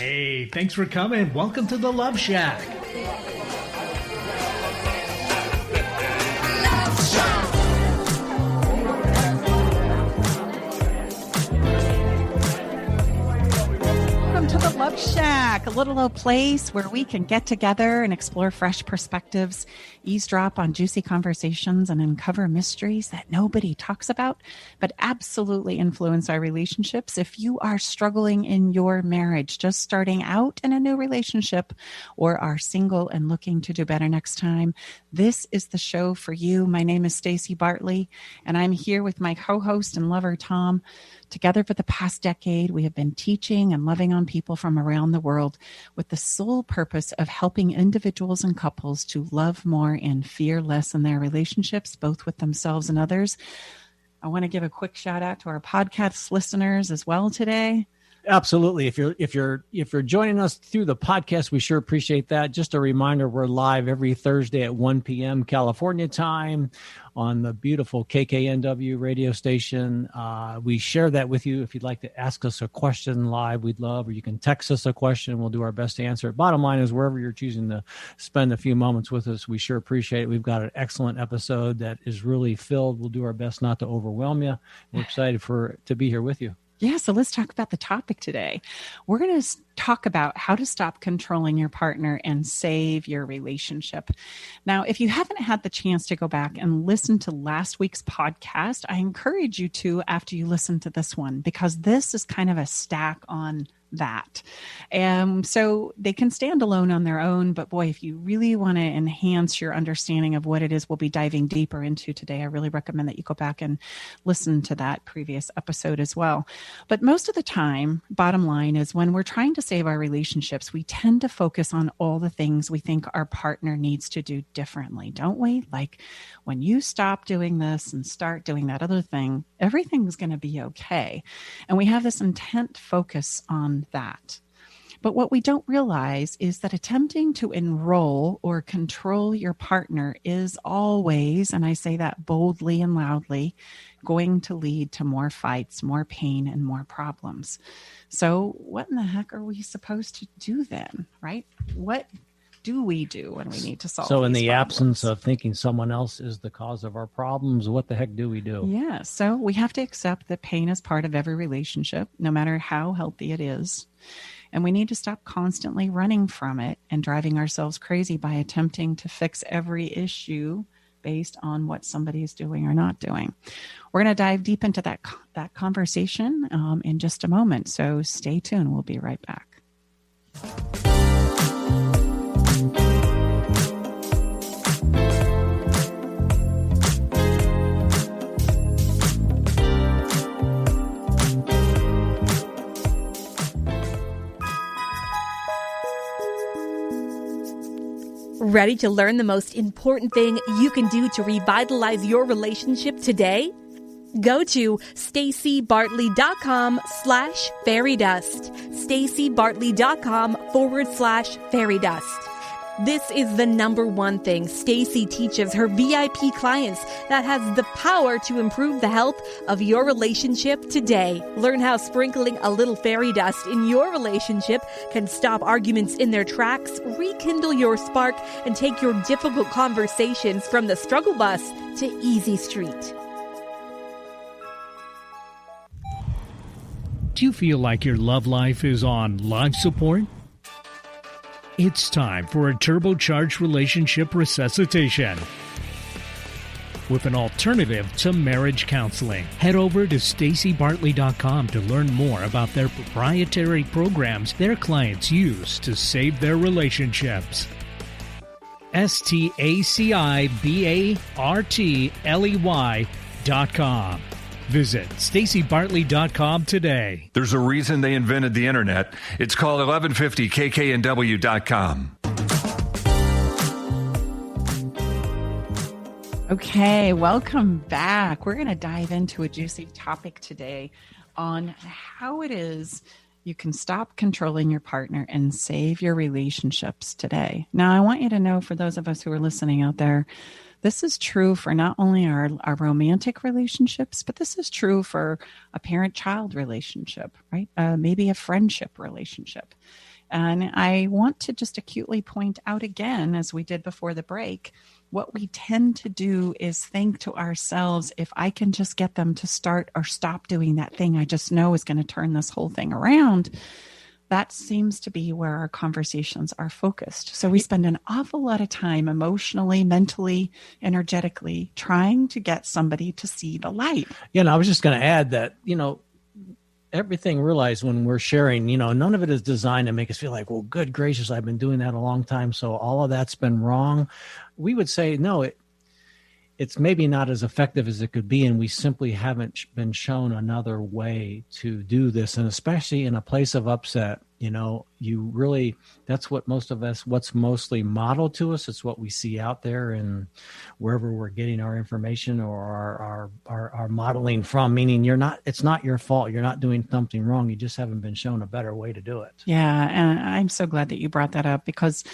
Hey, thanks for coming. Welcome to the Love Shack. Welcome to the Love Shack, a little old place where we can get together and explore fresh perspectives, eavesdrop on juicy conversations, and uncover mysteries that nobody talks about, but absolutely influence our relationships. If you are struggling in your marriage, just starting out in a new relationship, or are single and looking to do better next time, this is the show for you. My name is Stacey Bartley, and I'm here with my co-host and lover, Tom. Together for the past decade, we have been teaching and loving on people from around the world with the sole purpose of helping individuals and couples to love more and fear less in their relationships, both with themselves and others. I want to give a quick shout out to our podcast listeners as well today. Absolutely. If you're joining us through the podcast, we sure appreciate that. Just a reminder, we're live every Thursday at 1 p.m. California time on the beautiful KKNW radio station. We share that with you. If you'd like to ask us a question live, we'd love, or you can text us a question. We'll do our best to answer it. Bottom line is, wherever you're choosing to spend a few moments with us, we sure appreciate it. We've got an excellent episode that is really filled. We'll do our best not to overwhelm you. We're excited to be here with you. Yeah, so let's talk about the topic today. We're going to talk about how to stop controlling your partner and save your relationship. Now, if you haven't had the chance to go back and listen to last week's podcast, I encourage you to after you listen to this one, because this is kind of a stack on that. So they can stand alone on their own, but boy, if you really want to enhance your understanding of what it is we'll be diving deeper into today, I really recommend that you go back and listen to that previous episode as well. But most of the time, bottom line is, when we're trying to save our relationships, we tend to focus on all the things we think our partner needs to do differently, don't we? Like, when you stop doing this and start doing that other thing, everything's going to be okay. And we have this intent focus on that. But what we don't realize is that attempting to enroll or control your partner is always, and I say that boldly and loudly, going to lead to more fights, more pain, and more problems. So what in the heck are we supposed to do then, right? What do we do when we need to solve So in the problems? absence of thinking someone else is the cause of our problems, what the heck do we do? Yeah, so we have to accept that pain is part of every relationship, no matter how healthy it is. And we need to stop constantly running from it and driving ourselves crazy by attempting to fix every issue based on what somebody is doing or not doing. We're going to dive deep into that conversation in just a moment. So stay tuned. We'll be right back. Ready to learn the most important thing you can do to revitalize your relationship today? Go to staceybartley.com/fairydust. staceybartley.com/fairydust. This is the number one thing Stacey teaches her VIP clients that has the power to improve the health of your relationship today. Learn how sprinkling a little fairy dust in your relationship can stop arguments in their tracks, rekindle your spark, and take your difficult conversations from the struggle bus to easy street. Do you feel like your love life is on life support? It's time for a turbocharged relationship resuscitation with an alternative to marriage counseling. Head over to staceybartley.com to learn more about their proprietary programs their clients use to save their relationships. staceybartley.com. Visit staceybartley.com today. There's a reason they invented the internet. It's called 1150kknw.com. Okay, welcome back. We're going to dive into a juicy topic today on how it is you can stop controlling your partner and save your relationships today. Now, I want you to know, for those of us who are listening out there, this is true for not only our romantic relationships, but this is true for a parent-child relationship, right? Maybe a friendship relationship. And I want to just acutely point out again, as we did before the break, what we tend to do is think to ourselves, if I can just get them to start or stop doing that thing I just know is going to turn this whole thing around, that seems to be where our conversations are focused. So we spend an awful lot of time emotionally, mentally, energetically trying to get somebody to see the light. Yeah, and I was just going to add that, everything realized when we're sharing, none of it is designed to make us feel like, well, good gracious, I've been doing that a long time, so all of that's been wrong. We would say, no, it's maybe not as effective as it could be, and we simply haven't been shown another way to do this. And especially in a place of upset, you really, that's what what's mostly modeled to us. It's what we see out there and wherever we're getting our information or our modeling from, meaning it's not your fault. You're not doing something wrong. You just haven't been shown a better way to do it. Yeah. And I'm so glad that you brought that up, because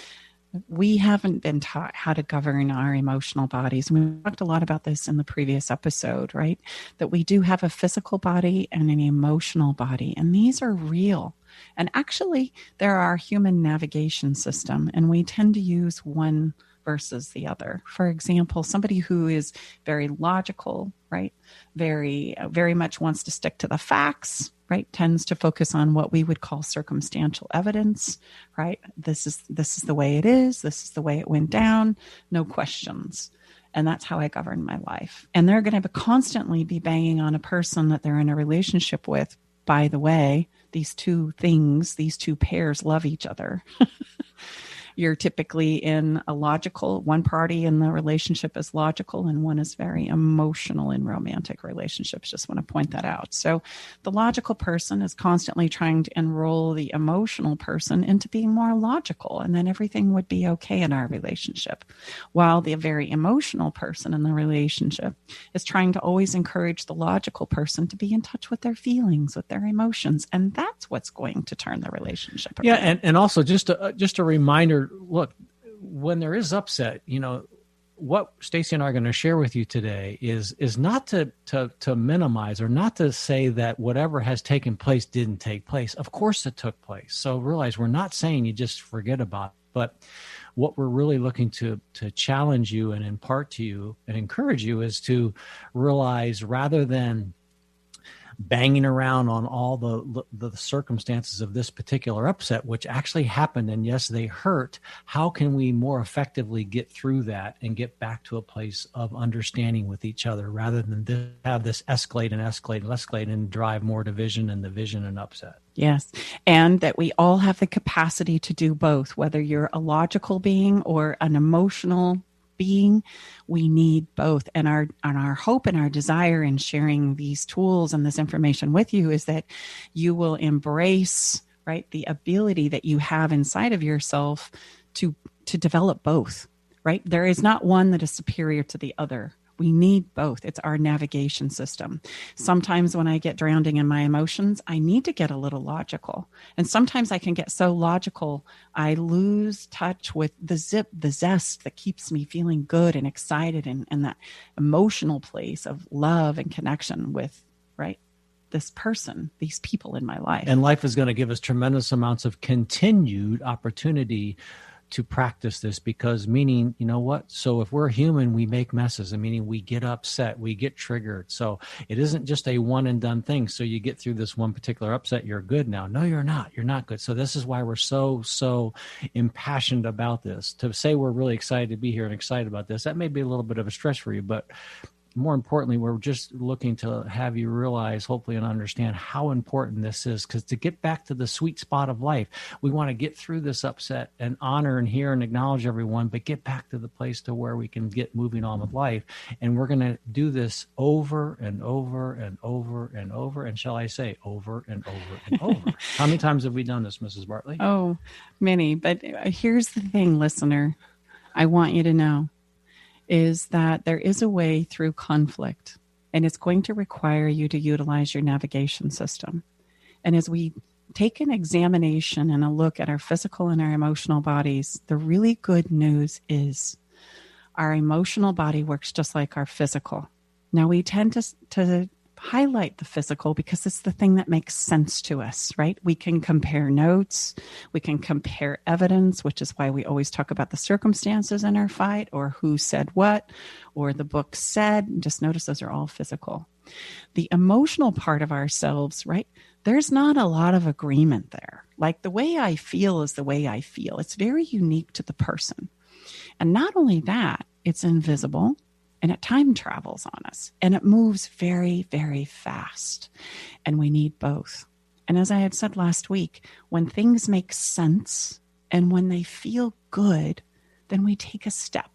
we haven't been taught how to govern our emotional bodies. And we talked a lot about this in the previous episode, right? That we do have a physical body and an emotional body, and these are real. And actually, they're our human navigation system, and we tend to use one versus the other. For example, somebody who is very logical, right? Very, very much wants to stick to the facts, right? Tends to focus on what we would call circumstantial evidence, right? This is the way it is. This is the way it went down. No questions. And that's how I govern my life. And they're going to constantly be banging on a person that they're in a relationship with. By the way, these two pairs love each other. You're typically in a logical, one party in the relationship is logical and one is very emotional in romantic relationships. Just want to point that out. So the logical person is constantly trying to enroll the emotional person into being more logical, and then everything would be okay in our relationship. While the very emotional person in the relationship is trying to always encourage the logical person to be in touch with their feelings, with their emotions. And that's what's going to turn the relationship around. Yeah. And also just a reminder, look, when there is upset, what Stacy and I are going to share with you today is not to minimize or not to say that whatever has taken place didn't take place. Of course it took place. So realize we're not saying you just forget about it, but what we're really looking to challenge you and impart to you and encourage you is to realize, rather than banging around on all the circumstances of this particular upset, which actually happened, and yes, they hurt, how can we more effectively get through that and get back to a place of understanding with each other, rather than have this escalate and drive more division and upset? Yes. And that we all have the capacity to do both, whether you're a logical being or an emotional being. We need both. And our hope and our desire in sharing these tools and this information with you is that you will embrace, right, the ability that you have inside of yourself to develop both, right? There is not one that is superior to the other. We need both. It's our navigation system. Sometimes when I get drowning in my emotions, I need to get a little logical. And sometimes I can get so logical, I lose touch with the zest that keeps me feeling good and excited and that emotional place of love and connection with, right, this person, these people in my life. And life is going to give us tremendous amounts of continued opportunity to practice this, because meaning, you know what? So if we're human, we make messes, and meaning we get upset, we get triggered. So it isn't just a one and done thing. So you get through this one particular upset, you're good now. No, you're not. You're not good. So this is why we're so impassioned about this. To say we're really excited to be here and excited about this, that may be a little bit of a stretch for you, but more importantly, we're just looking to have you realize, hopefully, and understand how important this is. Because to get back to the sweet spot of life, we want to get through this upset and honor and hear and acknowledge everyone, but get back to the place to where we can get moving on with life. And we're going to do this over and over and over and over. And shall I say, over and over and over. How many times have we done this, Mrs. Bartley? Oh, many. But here's the thing, listener. I want you to know is that there is a way through conflict, and it's going to require you to utilize your navigation system. And as we take an examination and a look at our physical and our emotional bodies, the really good news is our emotional body works just like our physical. Now, we tend to highlight the physical because it's the thing that makes sense to us, right? We can compare notes, we can compare evidence, which is why we always talk about the circumstances in our fight or who said what or the book said. Just notice those are all physical. The emotional part of ourselves, right? There's not a lot of agreement there. Like the way I feel is the way I feel. It's very unique to the person. And not only that, it's invisible. And it time travels on us and it moves very, very fast. And we need both. And as I had said last week, when things make sense and when they feel good, then we take a step.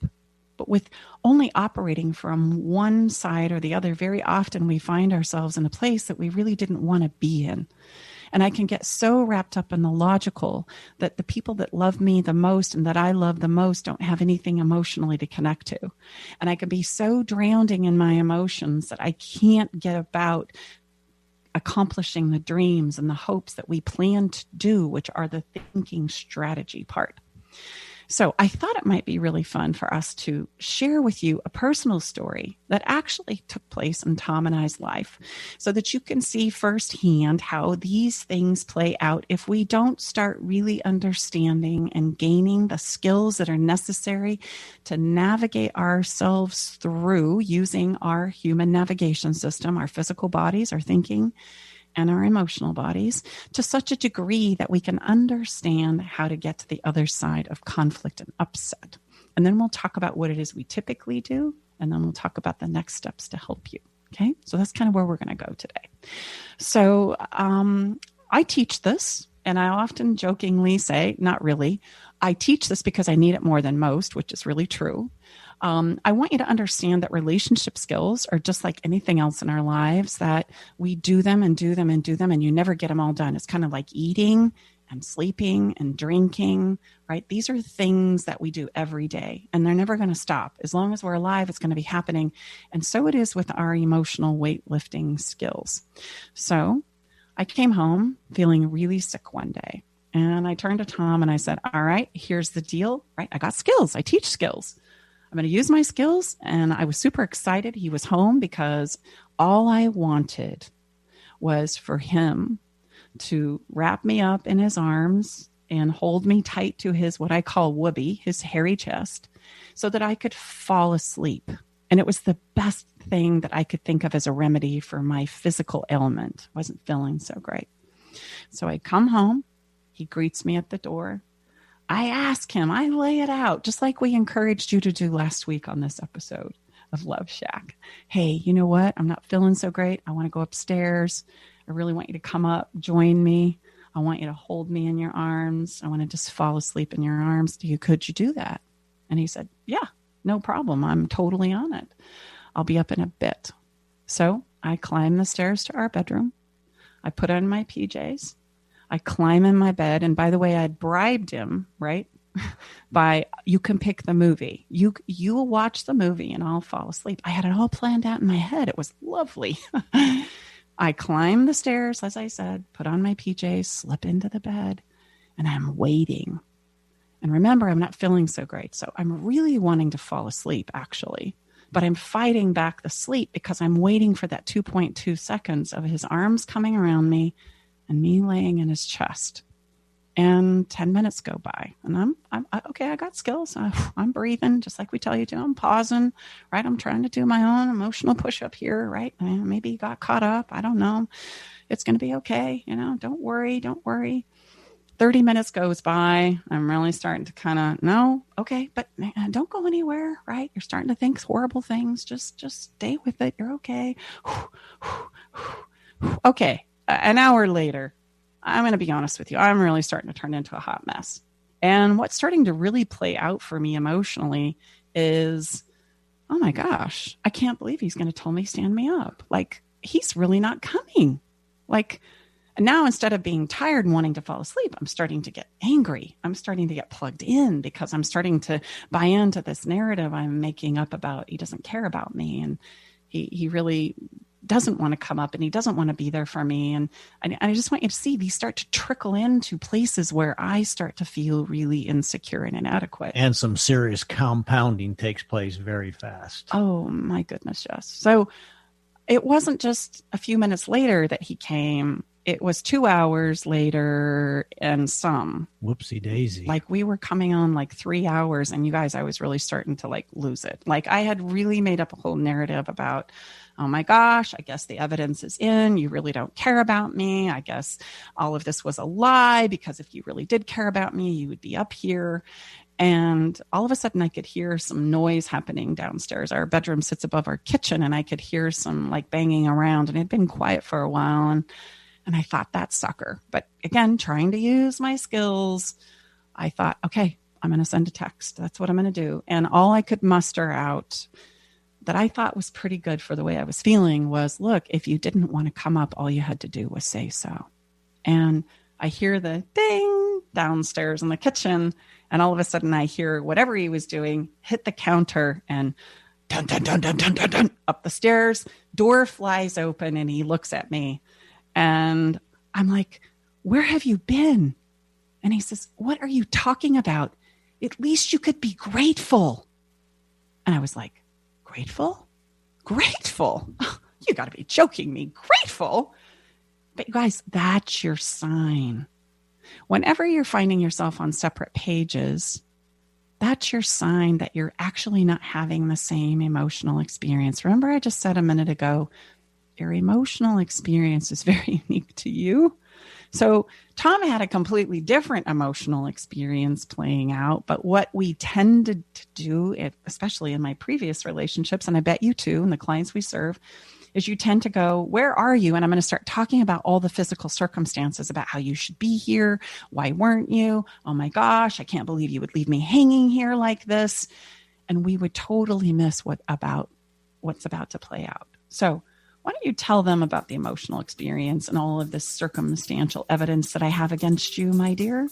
But with only operating from one side or the other, very often we find ourselves in a place that we really didn't want to be in. And I can get so wrapped up in the logical that the people that love me the most and that I love the most don't have anything emotionally to connect to. And I can be so drowning in my emotions that I can't get about accomplishing the dreams and the hopes that we plan to do, which are the thinking strategy part. So I thought it might be really fun for us to share with you a personal story that actually took place in Tom and I's life so that you can see firsthand how these things play out if we don't start really understanding and gaining the skills that are necessary to navigate ourselves through using our human navigation system, our physical bodies, our thinking, and our emotional bodies to such a degree that we can understand how to get to the other side of conflict and upset. And then we'll talk about what it is we typically do, and then we'll talk about the next steps to help you. Okay, so that's kind of where we're going to go today. So I teach this, and I often jokingly say, not really, I teach this because I need it more than most, which is really true. I want you to understand that relationship skills are just like anything else in our lives, that we do them and do them and do them, and you never get them all done. It's kind of like eating and sleeping and drinking, right? These are things that we do every day, and they're never going to stop. As long as we're alive, it's going to be happening. And so it is with our emotional weightlifting skills. So I came home feeling really sick one day, and I turned to Tom and I said, all right, here's the deal, right? I got skills. I teach skills. I'm going to use my skills. And I was super excited. He was home because all I wanted was for him to wrap me up in his arms and hold me tight to his, what I call whoopee, his hairy chest, so that I could fall asleep. And it was the best thing that I could think of as a remedy for my physical ailment. I wasn't feeling so great. So I come home. He greets me at the door. I ask him, I lay it out, just like we encouraged you to do last week on this episode of Love Shack. Hey, you know what? I'm not feeling so great. I want to go upstairs. I really want you to come up, join me. I want you to hold me in your arms. I want to just fall asleep in your arms. Could you do that? And he said, yeah, no problem. I'm totally on it. I'll be up in a bit. So I climb the stairs to our bedroom. I put on my PJs. I climb in my bed. And by the way, I bribed him, right? By, you can pick the movie. You will watch the movie and I'll fall asleep. I had it all planned out in my head. It was lovely. I climb the stairs, as I said, put on my PJs, slip into the bed, and I'm waiting. And remember, I'm not feeling so great. So I'm really wanting to fall asleep, actually. But I'm fighting back the sleep because I'm waiting for that 2.2 seconds of his arms coming around me and me laying in his chest. And 10 minutes go by. And I'm okay, I got skills. I'm breathing just like we tell you to. I'm pausing, right? I'm trying to do my own emotional push-up here, right? Maybe he got caught up. I don't know. It's going to be okay. Don't worry. 30 minutes goes by. I'm really starting to kind of, no, okay, but don't go anywhere, right? You're starting to think horrible things. Just stay with it. You're okay. Okay. An hour later, I'm going to be honest with you. I'm really starting to turn into a hot mess. And what's starting to really play out for me emotionally is, oh my gosh, I can't believe he's going to tell me stand me up. Like, he's really not coming. Like, and now instead of being tired and wanting to fall asleep, I'm starting to get angry. I'm starting to get plugged in because I'm starting to buy into this narrative I'm making up about he doesn't care about me. And he really doesn't want to come up and he doesn't want to be there for me. And I just want you to see these start to trickle into places where I start to feel really insecure and inadequate. And some serious compounding takes place very fast. Oh my goodness, yes. So it wasn't just a few minutes later that he came. It was 2 hours later and some. Whoopsie daisy. Like we were coming on like 3 hours, and you guys, I was really starting to like lose it. Like I had really made up a whole narrative about, oh my gosh, I guess the evidence is in. You really don't care about me. I guess all of this was a lie, because if you really did care about me, you would be up here. And all of a sudden I could hear some noise happening downstairs. Our bedroom sits above our kitchen, and I could hear some like banging around, and it had been quiet for a while. And I thought, that sucker. But again, trying to use my skills, I thought, okay, I'm going to send a text. That's what I'm going to do. And all I could muster out that I thought was pretty good for the way I was feeling was, look, if you didn't want to come up, all you had to do was say so. And I hear the ding downstairs in the kitchen, and all of a sudden I hear whatever he was doing hit the counter, and dun, dun, dun, dun, dun, dun, dun, up the stairs, door flies open, and he looks at me. And I'm like, where have you been? And he says, what are you talking about? At least you could be grateful. And I was like, grateful? Grateful? You got to be joking me. Grateful? But you guys, that's your sign. Whenever you're finding yourself on separate pages, that's your sign that you're actually not having the same emotional experience. Remember, I just said a minute ago, your emotional experience is very unique to you. So Tom had a completely different emotional experience playing out. But what we tended to do, especially in my previous relationships, and I bet you too, and the clients we serve, is you tend to go, where are you? And I'm going to start talking about all the physical circumstances about how you should be here. Why weren't you? Oh my gosh, I can't believe you would leave me hanging here like this. And we would totally miss what's about to play out. So why don't you tell them about the emotional experience and all of this circumstantial evidence that I have against you, my dear?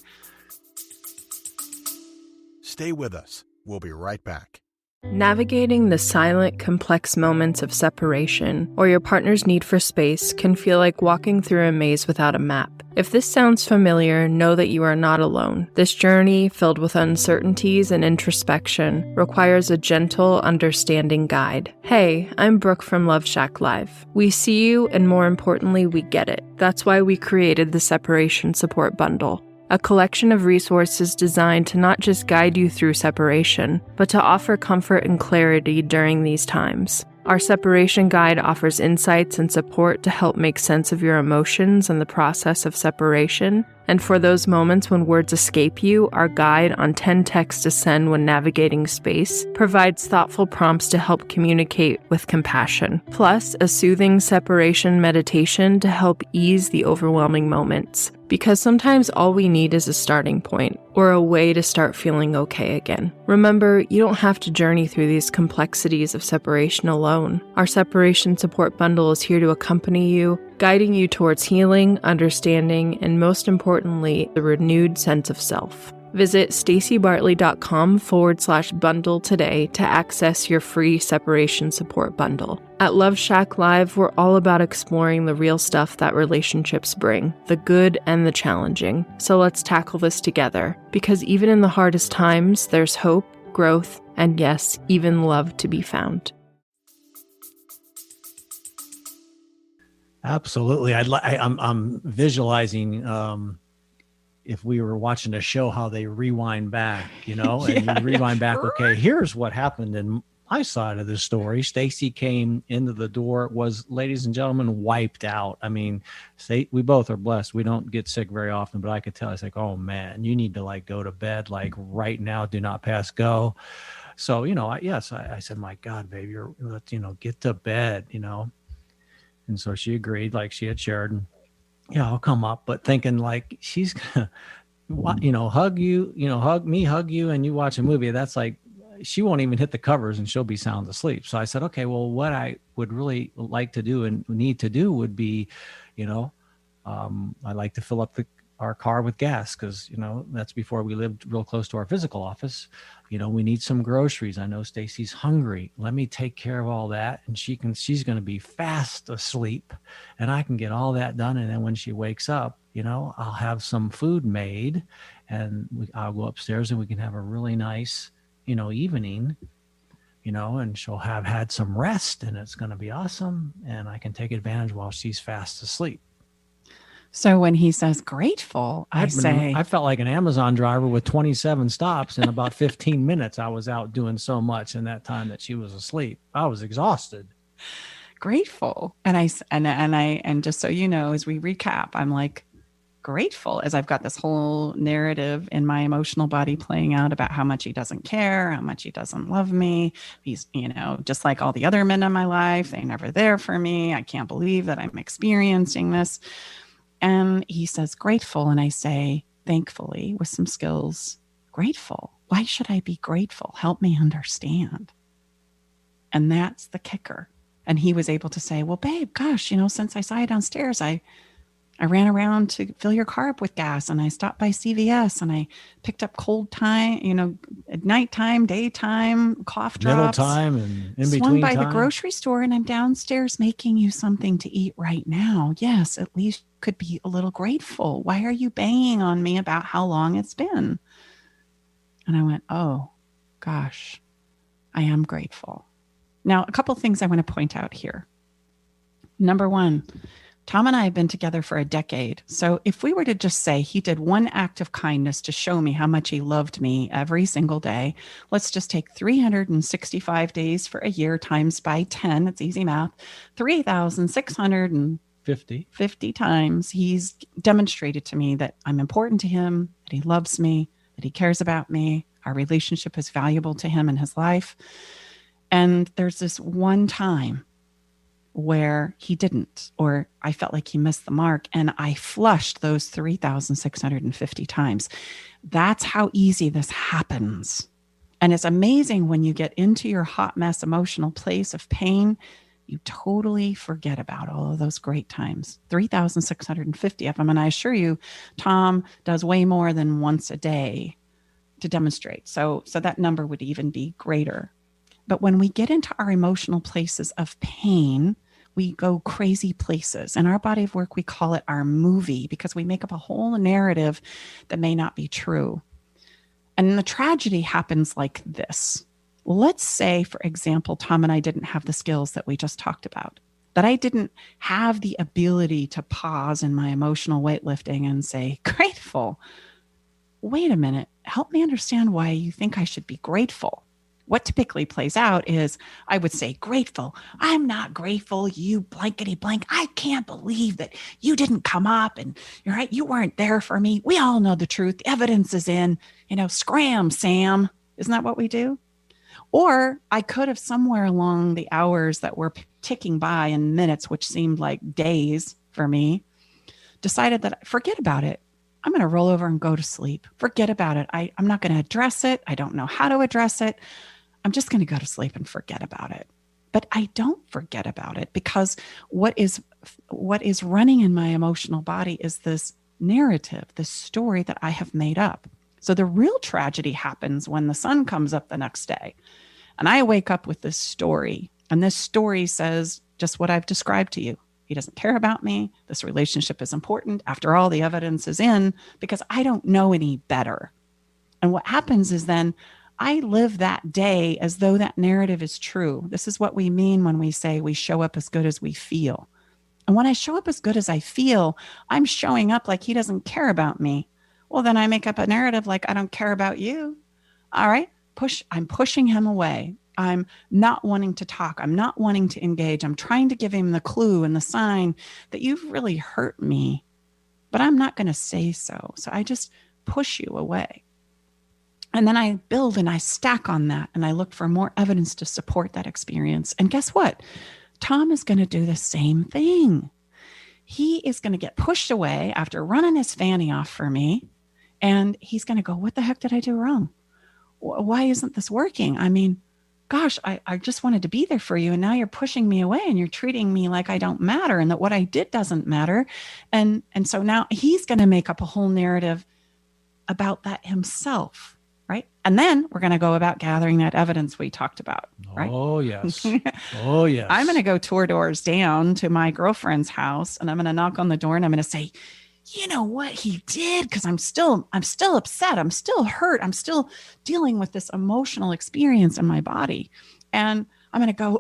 Stay with us. We'll be right back. Navigating the silent, complex moments of separation or your partner's need for space can feel like walking through a maze without a map. If this sounds familiar, know that you are not alone. This journey, filled with uncertainties and introspection, requires a gentle, understanding guide. Hey, I'm Brooke from Love Shack Live. We see you, and more importantly, we get it. That's why we created the Separation Support Bundle, a collection of resources designed to not just guide you through separation, but to offer comfort and clarity during these times. Our separation guide offers insights and support to help make sense of your emotions and the process of separation. And for those moments when words escape you, our guide on 10 texts to send when navigating space provides thoughtful prompts to help communicate with compassion, plus a soothing separation meditation to help ease the overwhelming moments. Because sometimes all we need is a starting point, or a way to start feeling okay again. Remember, you don't have to journey through these complexities of separation alone. Our Separation Support Bundle is here to accompany you, guiding you towards healing, understanding, and most importantly, the renewed sense of self. Visit stacybartley.com/bundle today to access your free separation support bundle. At Love Shack Live, we're all about exploring the real stuff that relationships bring, the good and the challenging. So let's tackle this together, because even in the hardest times, there's hope, growth, and yes, even love to be found. Absolutely. I'm visualizing if we were watching a show, how they rewind back, and you rewind back. Okay, here's what happened in my side of the story. Stacy came into the door, was, ladies and gentlemen, wiped out. I mean, we both are blessed. We don't get sick very often, but I could tell, I was like, oh man, you need to go to bed, right now, do not pass go. So, I said, my God, baby, let's, get to bed, And so she agreed, like she had shared, and yeah, I'll come up, but thinking she's gonna, hug you, hug you, and you watch a movie. That's she won't even hit the covers and she'll be sound asleep. So I said, okay, well, what I would really like to do and need to do would be, I like to fill up our car with gas, because that's before we lived real close to our physical office. We need some groceries. I know Stacy's hungry. Let me take care of all that, and she's going to be fast asleep, and I can get all that done. And then when she wakes up, I'll have some food made, and I'll go upstairs and we can have a really nice, evening. and she'll have had some rest and it's going to be awesome. And I can take advantage while she's fast asleep. So when he says grateful, I felt like an Amazon driver with 27 stops in about 15 minutes. I was out doing so much in that time that she was asleep. I was exhausted. Grateful. And just so you know, as we recap, I'm like grateful as I've got this whole narrative in my emotional body playing out about how much he doesn't care, how much he doesn't love me. He's, just like all the other men in my life, they're never there for me. I can't believe that I'm experiencing this. And he says grateful. And I say, thankfully, with some skills, grateful. Why should I be grateful? Help me understand. And that's the kicker. And he was able to say, well, babe, gosh, since I saw you downstairs, I ran around to fill your car up with gas, and I stopped by CVS, and I picked up cold time, at nighttime, daytime, cough drops. Middle time and in between swung by time. The grocery store, and I'm downstairs making you something to eat right now. Yes, at least could be a little grateful. Why are you banging on me about how long it's been? And I went, oh, gosh, I am grateful. Now, a couple things I want to point out here. Number one, Tom and I have been together for a decade. So if we were to just say he did one act of kindness to show me how much he loved me every single day, let's just take 365 days for a year times by 10. It's easy math. 3,650 times he's demonstrated to me that I'm important to him, that he loves me, that he cares about me. Our relationship is valuable to him in his life. And there's this one time where he didn't, or I felt like he missed the mark, and I flushed those 3,650 times. That's how easy this happens. And it's amazing when you get into your hot mess emotional place of pain, you totally forget about all of those great times. 3,650 of them. And I assure you, Tom does way more than once a day to demonstrate. So that number would even be greater. But when we get into our emotional places of pain, we go crazy places. In our body of work, we call it our movie because we make up a whole narrative that may not be true. And the tragedy happens like this. Let's say, for example, Tom and I didn't have the skills that we just talked about, that I didn't have the ability to pause in my emotional weightlifting and say, grateful. Wait a minute, help me understand why you think I should be grateful. What typically plays out is I would say, grateful. I'm not grateful. You blankety blank. I can't believe that you didn't come up and you're right. You weren't there for me. We all know the truth. The evidence is in, scram, Sam. Isn't that what we do? Or I could have somewhere along the hours that were ticking by in minutes, which seemed like days for me, decided that forget about it. I'm going to roll over and go to sleep. Forget about it. I'm not going to address it. I don't know how to address it. I'm just going to go to sleep and forget about it. But I don't forget about it because what is running in my emotional body is this narrative, this story that I have made up. So the real tragedy happens when the sun comes up the next day and I wake up with this story. And this story says just what I've described to you. He doesn't care about me. This relationship is important. After all, the evidence is in because I don't know any better. And what happens is then I live that day as though that narrative is true. This is what we mean when we say we show up as good as we feel. And when I show up as good as I feel, I'm showing up like he doesn't care about me. Well, then I make up a narrative like I don't care about you. All right, I'm pushing him away. I'm not wanting to talk. I'm not wanting to engage. I'm trying to give him the clue and the sign that you've really hurt me, but I'm not going to say so. So I just push you away. And then I build and I stack on that and I look for more evidence to support that experience. And guess what? Tom is going to do the same thing. He is going to get pushed away after running his fanny off for me. And he's going to go, what the heck did I do wrong? Why isn't this working? I mean, gosh, I just wanted to be there for you. And now you're pushing me away and you're treating me like I don't matter and that what I did doesn't matter. And so now he's going to make up a whole narrative about that himself. Right. And then we're going to go about gathering that evidence we talked about. Right. Oh, yes. Oh, yes. I'm going to go 2 doors down to my girlfriend's house and I'm going to knock on the door and I'm going to say, you know what he did? Because I'm still upset. I'm still hurt. I'm still dealing with this emotional experience in my body. And I'm going to go,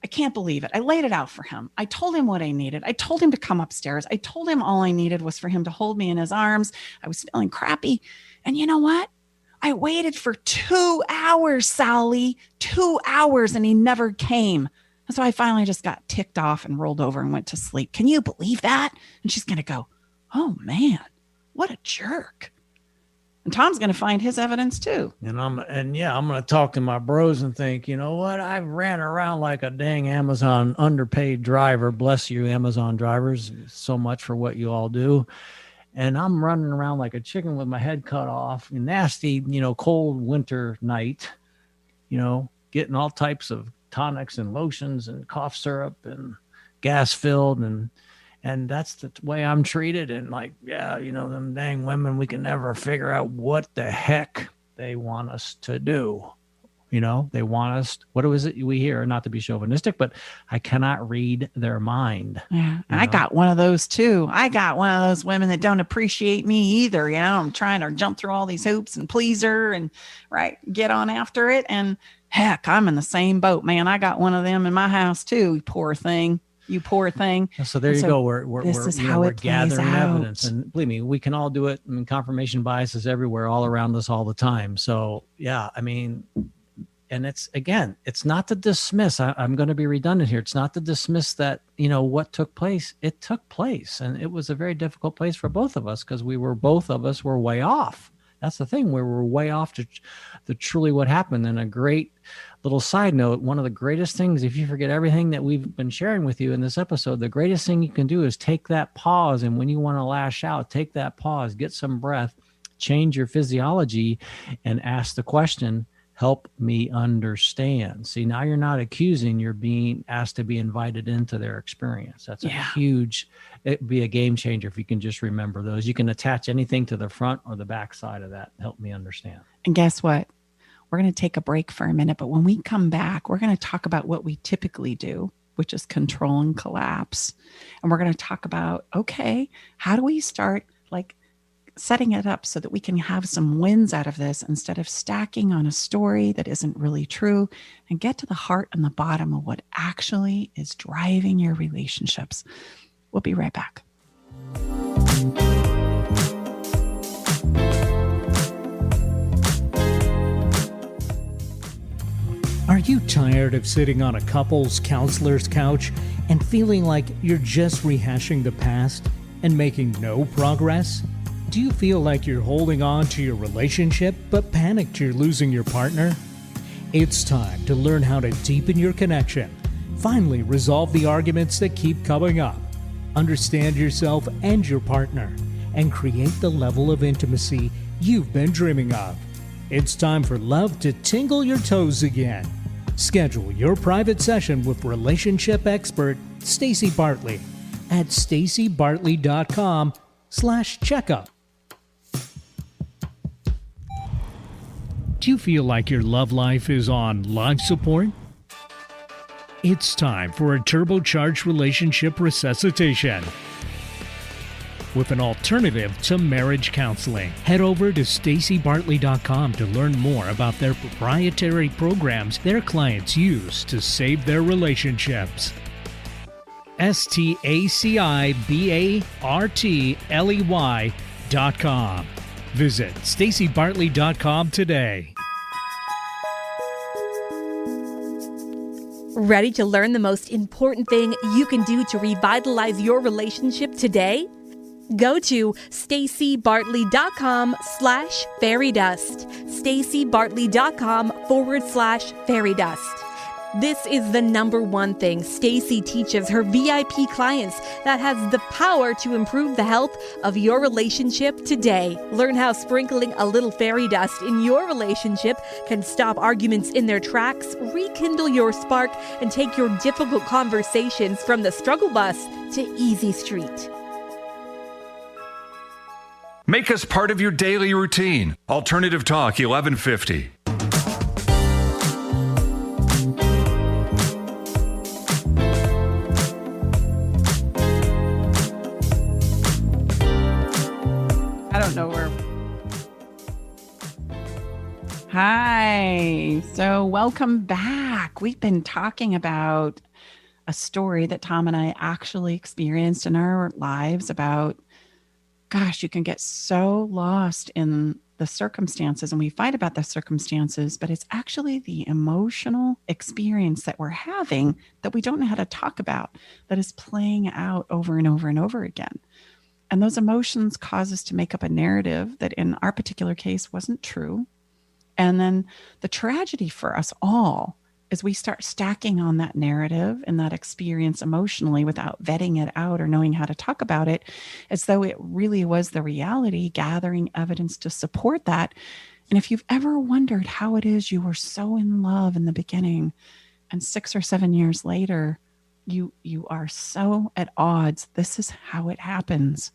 I can't believe it. I laid it out for him. I told him what I needed. I told him to come upstairs. I told him all I needed was for him to hold me in his arms. I was feeling crappy. And you know what? I waited for 2 hours, Sally, 2 hours, and he never came. And so I finally just got ticked off and rolled over and went to sleep. Can you believe that? And she's going to go, oh man, what a jerk. And Tom's going to find his evidence too. And I'm going to talk to my bros and think, you know what? I ran around like a dang Amazon underpaid driver. Bless you, Amazon drivers, so much for what you all do. And I'm running around like a chicken with my head cut off. Nasty, cold winter night, getting all types of tonics and lotions and cough syrup and gas filled. And that's the way I'm treated. And them dang women, we can never figure out what the heck they want us to do. They want us, what is it we hear? Not to be chauvinistic, but I cannot read their mind. Yeah. I got one of those too. I got one of those women that don't appreciate me either. I'm trying to jump through all these hoops and please her and get on after it. And heck, I'm in the same boat, man. I got one of them in my house too. You poor thing. So there you go. We're gathering out. Evidence, and believe me, we can all do it. I mean, confirmation bias is everywhere, all around us, all the time. So yeah, and it's not to dismiss. I'm going to be redundant here. It's not to dismiss that what took place. It took place, and it was a very difficult place for both of us because both of us were way off. That's the thing. We were way off to truly what happened. And a great little side note, one of the greatest things, if you forget everything that we've been sharing with you in this episode, the greatest thing you can do is take that pause. And when you want to lash out, take that pause, get some breath, change your physiology, and ask the question, help me understand. See, now you're not accusing, you're being asked to be invited into their experience. That's it'd be a game changer if you can just remember those. You can attach anything to the front or the back side of that. Help me understand. And guess what? We're going to take a break for a minute, but when we come back, we're going to talk about what we typically do, which is control and collapse. And we're going to talk about, okay, how do we start setting it up so that we can have some wins out of this instead of stacking on a story that isn't really true, and get to the heart and the bottom of what actually is driving your relationships. We'll be right back. Are you tired of sitting on a couples counselor's couch and feeling like you're just rehashing the past and making no progress? Do you feel like you're holding on to your relationship but panicked you're losing your partner? It's time to learn how to deepen your connection, finally resolve the arguments that keep coming up, understand yourself and your partner, and create the level of intimacy you've been dreaming of. It's time for love to tingle your toes again. Schedule your private session with relationship expert Stacey Bartley at staceybartley.com/checkup. Do you feel like your love life is on life support? It's time for a turbocharged relationship resuscitation with an alternative to marriage counseling. Head over to staceybartley.com to learn more about their proprietary programs their clients use to save their relationships. staceybartley.com. Visit staceybartley.com today. Ready to learn the most important thing you can do to revitalize your relationship today? Go to staceybartley.com/fairydust. staceybartley.com/fairydust. This is the number one thing Stacey teaches her VIP clients that has the power to improve the health of your relationship today. Learn how sprinkling a little fairy dust in your relationship can stop arguments in their tracks, rekindle your spark, and take your difficult conversations from the struggle bus to easy street. Make us part of your daily routine. Alternative Talk 1150. Hi. So welcome back. back. We've been talking about a story that Tom and I actually experienced in our lives about, gosh, you can get so lost in the circumstances, and we fight about the circumstances, but it's actually the emotional experience that we're having that we don't know how to talk about, that is playing out over and over and over again. And those emotions cause us to make up a narrative that in our particular case wasn't true. And then the tragedy for us all is we start stacking on that narrative and that experience emotionally without vetting it out or knowing how to talk about it, as though it really was the reality, gathering evidence to support that. And if you've ever wondered how it is you were so in love in the beginning and 6 or 7 years later, you are so at odds, this is how it happens,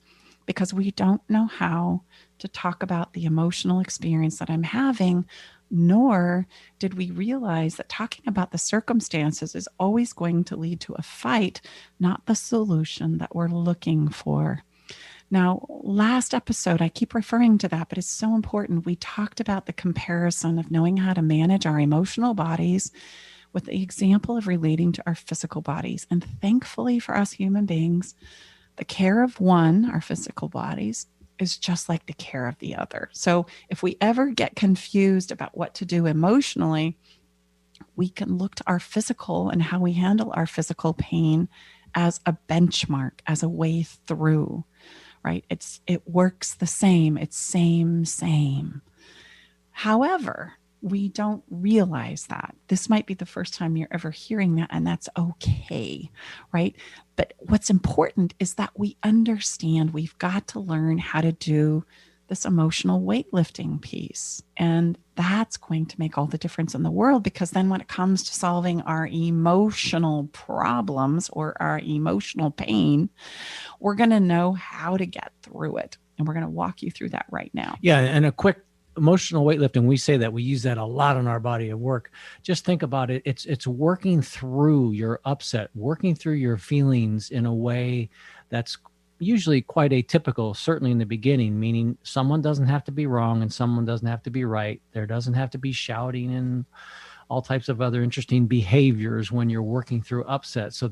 because we don't know how to talk about the emotional experience that I'm having, nor did we realize that talking about the circumstances is always going to lead to a fight, not the solution that we're looking for. Now, last episode, I keep referring to that, but it's so important. We talked about the comparison of knowing how to manage our emotional bodies with the example of relating to our physical bodies. And thankfully for us human beings, the care of one, our physical bodies, is just like the care of the other. So if we ever get confused about what to do emotionally, we can look to our physical and how we handle our physical pain as a benchmark, as a way through, right? It works the same. It's same. However, we don't realize that. This might be the first time you're ever hearing that, and that's okay, right? But what's important is that we understand we've got to learn how to do this emotional weightlifting piece. And that's going to make all the difference in the world, because then when it comes to solving our emotional problems or our emotional pain, we're going to know how to get through it. And we're going to walk you through that right now. Yeah. And a quick emotional weightlifting, we say that we use that a lot in our body of work. Just think about it. It's working through your upset, working through your feelings in a way that's usually quite atypical, certainly in the beginning, meaning someone doesn't have to be wrong and someone doesn't have to be right. There doesn't have to be shouting and all types of other interesting behaviors when you're working through upset. So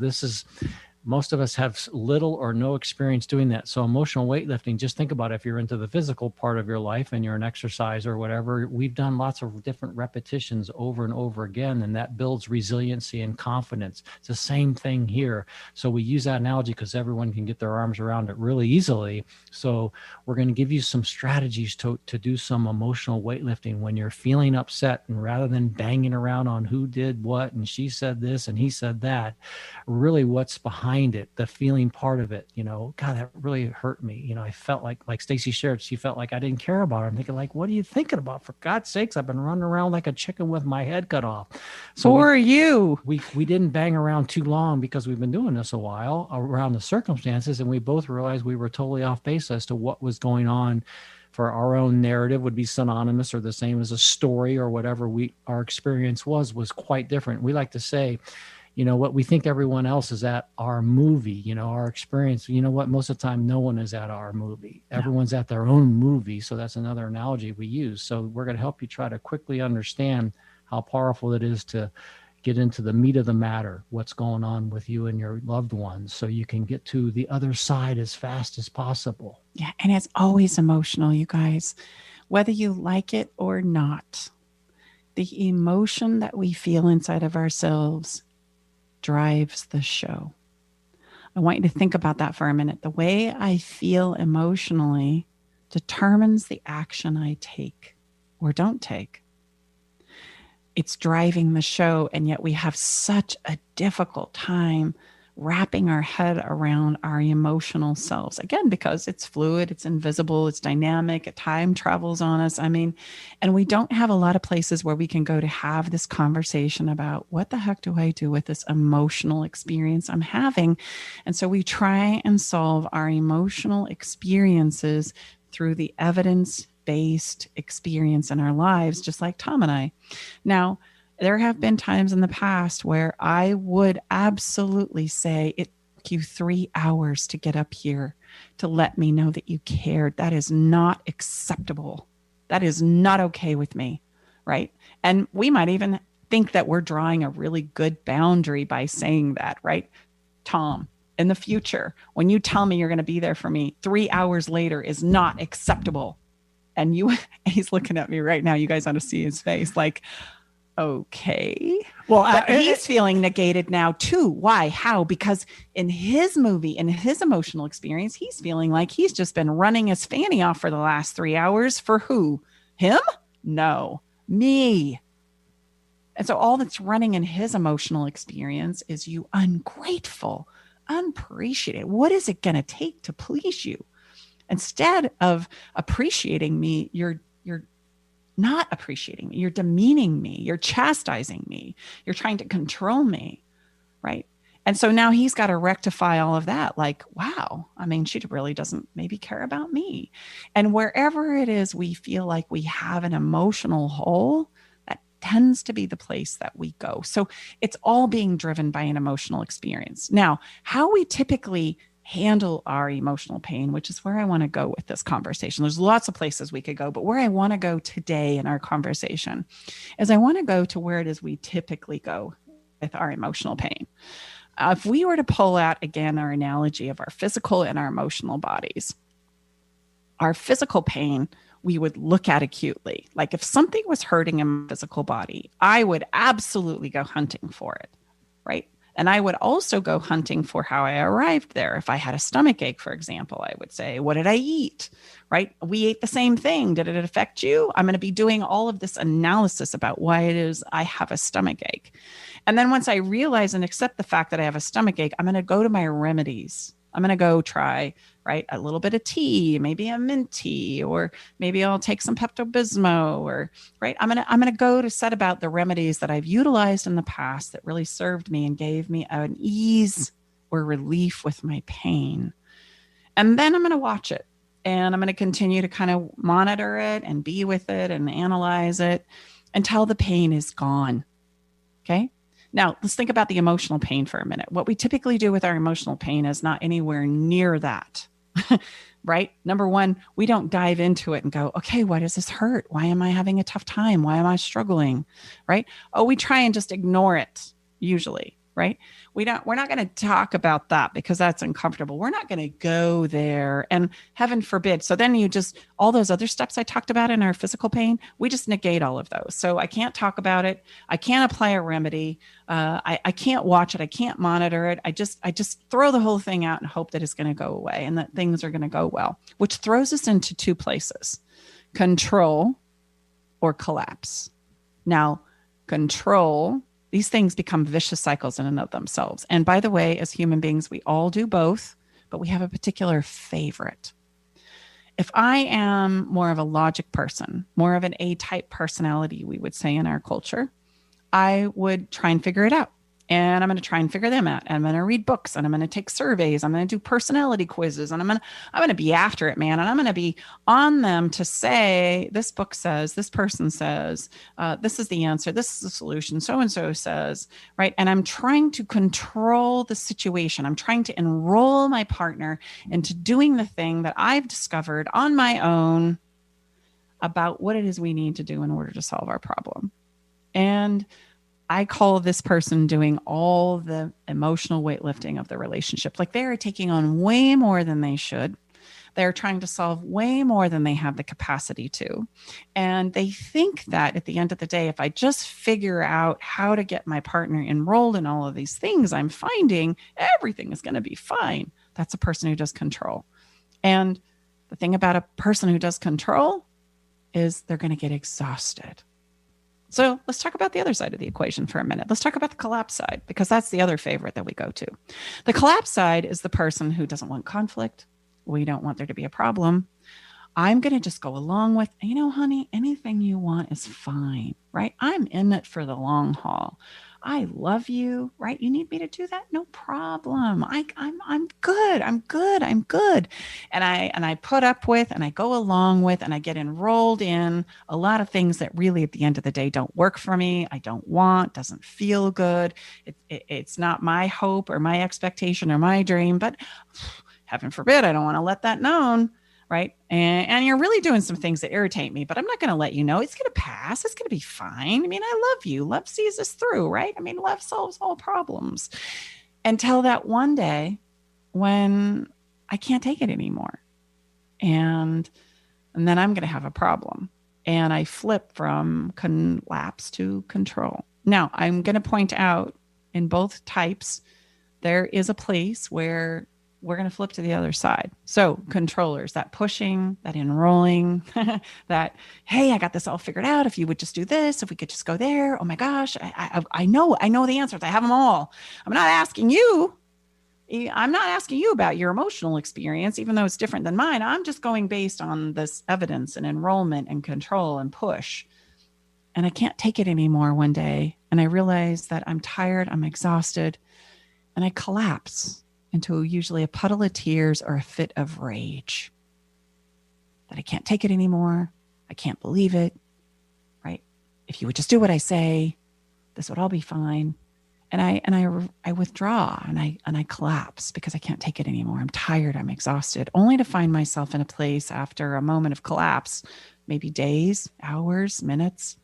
most of us have little or no experience doing that. So emotional weightlifting, just think about if you're into the physical part of your life and you're an exerciser or whatever, we've done lots of different repetitions over and over again, and that builds resiliency and confidence. It's the same thing here. So we use that analogy because everyone can get their arms around it really easily. So we're going to give you some strategies to do some emotional weightlifting when you're feeling upset, and rather than banging around on who did what and she said this and he said that, really what's behind it, the feeling part of it, God, that really hurt me. I felt like Stacy shared, she felt like I didn't care about her. I'm thinking like, what are you thinking about? For God's sakes, I've been running around like a chicken with my head cut off. So we didn't bang around too long because we've been doing this a while around the circumstances, and we both realized we were totally off base as to what was going on. For our own narrative would be synonymous or the same as a story, or whatever our experience was quite different. We like to say, what we think everyone else is at our movie, our experience, what, most of the time, no one is at our movie. No. Everyone's at their own movie. So that's another analogy we use. So we're going to help you try to quickly understand how powerful it is to get into the meat of the matter, what's going on with you and your loved ones, so you can get to the other side as fast as possible. Yeah. And it's always emotional, you guys, whether you like it or not. The emotion that we feel inside of ourselves drives the show. I want you to think about that for a minute. The way I feel emotionally determines the action I take or don't take. It's driving the show, and yet we have such a difficult time wrapping our head around our emotional selves. Again, because it's fluid, it's invisible, it's dynamic, it time travels on us. And we don't have a lot of places where we can go to have this conversation about what the heck do I do with this emotional experience I'm having? And so we try and solve our emotional experiences through the evidence-based experience in our lives, just like Tom and I. Now, there have been times in the past where I would absolutely say it took you 3 hours to get up here to let me know that you cared. That is not acceptable. That is not okay with me, right? And we might even think that we're drawing a really good boundary by saying that, right? Tom, in the future, when you tell me you're going to be there for me 3 hours later is not acceptable. And he's looking at me right now. You guys ought to see his face like, okay. Well, but he's feeling negated now too. Why? How? Because in his movie, in his emotional experience, he's feeling like he's just been running his fanny off for the last 3 hours for who? Him? No, me. And so all that's running in his emotional experience is you ungrateful, unappreciated. What is it going to take to please you? Instead of appreciating me, you're not appreciating me. You're demeaning me. You're chastising me. You're trying to control me, right? And so now he's got to rectify all of that. Like, wow, I mean, she really doesn't maybe care about me. And wherever it is we feel like we have an emotional hole, that tends to be the place that we go. So it's all being driven by an emotional experience. Now, how we typically handle our emotional pain, which is where I want to go with this conversation. There's lots of places we could go, but where I want to go today in our conversation is I want to go to where it is we typically go with our emotional pain. If we were to pull out again our analogy of our physical and our emotional bodies, our physical pain, we would look at acutely. Like if something was hurting in my physical body, I would absolutely go hunting for it, right? And I would also go hunting for how I arrived there. If I had a stomach ache, for example, I would say, what did I eat? Right? We ate the same thing. Did it affect you? I'm going to be doing all of this analysis about why it is I have a stomach ache. And then once I realize and accept the fact that I have a stomach ache, I'm going to go to my remedies. I'm going to go try, right, a little bit of tea, maybe a mint tea, or maybe I'll take some Pepto-Bismol, or right. I'm going to go to set about the remedies that I've utilized in the past that really served me and gave me an ease or relief with my pain. And then I'm going to watch it, and I'm going to continue to kind of monitor it and be with it and analyze it until the pain is gone. Okay. Now, let's think about the emotional pain for a minute. What we typically do with our emotional pain is not anywhere near that, right? Number one, we don't dive into it and go, okay, why does this hurt? Why am I having a tough time? Why am I struggling, right? Oh, we try and just ignore it usually, right? We're not going to talk about that because that's uncomfortable. We're not going to go there, and heaven forbid. So then all those other steps I talked about in our physical pain, we just negate all of those. So I can't talk about it. I can't apply a remedy. I can't watch it. I can't monitor it. I just throw the whole thing out and hope that it's going to go away and that things are going to go well, which throws us into two places: control or collapse. Now, control, these things become vicious cycles in and of themselves. And by the way, as human beings, we all do both, but we have a particular favorite. If I am more of a logic person, more of an A-type personality, we would say in our culture, I would try and figure it out. And I'm going to try and figure them out. And I'm going to read books, and I'm going to take surveys. I'm going to do personality quizzes, and I'm going to be after it, man. And I'm going to be on them to say, this book says, this person says, this is the answer. This is the solution. So-and-so says, right? And I'm trying to control the situation. I'm trying to enroll my partner into doing the thing that I've discovered on my own about what it is we need to do in order to solve our problem. And I call this person doing all the emotional weightlifting of the relationship. Like they are taking on way more than they should. They're trying to solve way more than they have the capacity to. And they think that at the end of the day, if I just figure out how to get my partner enrolled in all of these things I'm finding, everything is going to be fine. That's a person who does control. And the thing about a person who does control is they're going to get exhausted. So let's talk about the other side of the equation for a minute. Let's talk about the collapse side, because that's the other favorite that we go to. The collapse side is the person who doesn't want conflict. We don't want there to be a problem. I'm going to just go along with, honey, anything you want is fine, right? I'm in it for the long haul. I love you, right? You need me to do that? No problem. I'm good. I'm good. And I put up with, and I go along with, and I get enrolled in a lot of things that really at the end of the day don't work for me. I don't want, doesn't feel good. It's not my hope or my expectation or my dream, but heaven forbid, I don't want to let that known. right? And you're really doing some things that irritate me, but I'm not going to let you know. It's going to pass. It's going to be fine. I mean, I love you. Love sees us through, right? I mean, love solves all problems. Until that one day when I can't take it anymore. And then I'm going to have a problem. And I flip from collapse to control. Now, I'm going to point out in both types, there is a place where we're going to flip to the other side. So controllers, that pushing, that enrolling, that, hey, I got this all figured out. If you would just do this, if we could just go there. Oh my gosh, I know the answers. I have them all. I'm not asking you about your emotional experience, even though it's different than mine. I'm just going based on this evidence and enrollment and control and push. And I can't take it anymore one day. And I realize that I'm tired, I'm exhausted, and I collapse into usually a puddle of tears or a fit of rage. That I can't take it anymore. I can't believe it, right? If you would just do what I say, this would all be fine. And I withdraw and I collapse because I can't take it anymore. I'm tired, I'm exhausted, only to find myself in a place after a moment of collapse, maybe days, hours, minutes,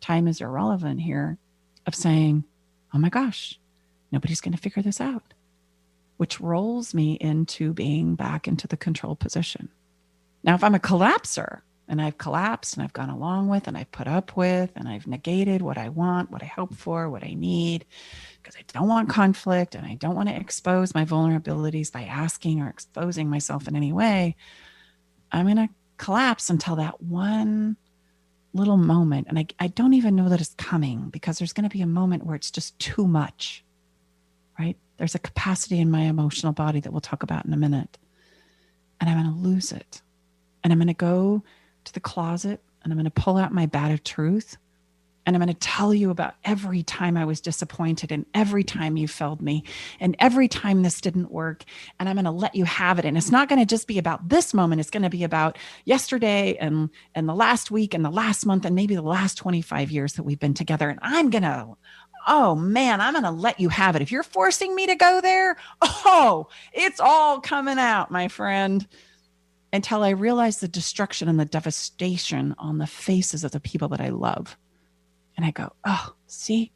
time is irrelevant here, of saying, oh my gosh, nobody's going to figure this out, which rolls me into being back into the control position. Now, if I'm a collapser and I've collapsed and I've gone along with and I've put up with and I've negated what I want, what I hope for, what I need, because I don't want conflict and I don't want to expose my vulnerabilities by asking or exposing myself in any way, I'm going to collapse until that one little moment. And I don't even know that it's coming, because there's going to be a moment where it's just too much, right? There's a capacity in my emotional body that we'll talk about in a minute. And I'm going to lose it. And I'm going to go to the closet and I'm going to pull out my bat of truth. And I'm going to tell you about every time I was disappointed and every time you failed me and every time this didn't work. And I'm going to let you have it. And it's not going to just be about this moment. It's going to be about yesterday and the last week and the last month and maybe the last 25 years that we've been together. And I'm going to, oh man, I'm going to let you have it. If you're forcing me to go there, oh, it's all coming out, my friend. Until I realize the destruction and the devastation on the faces of the people that I love. And I go, oh, see,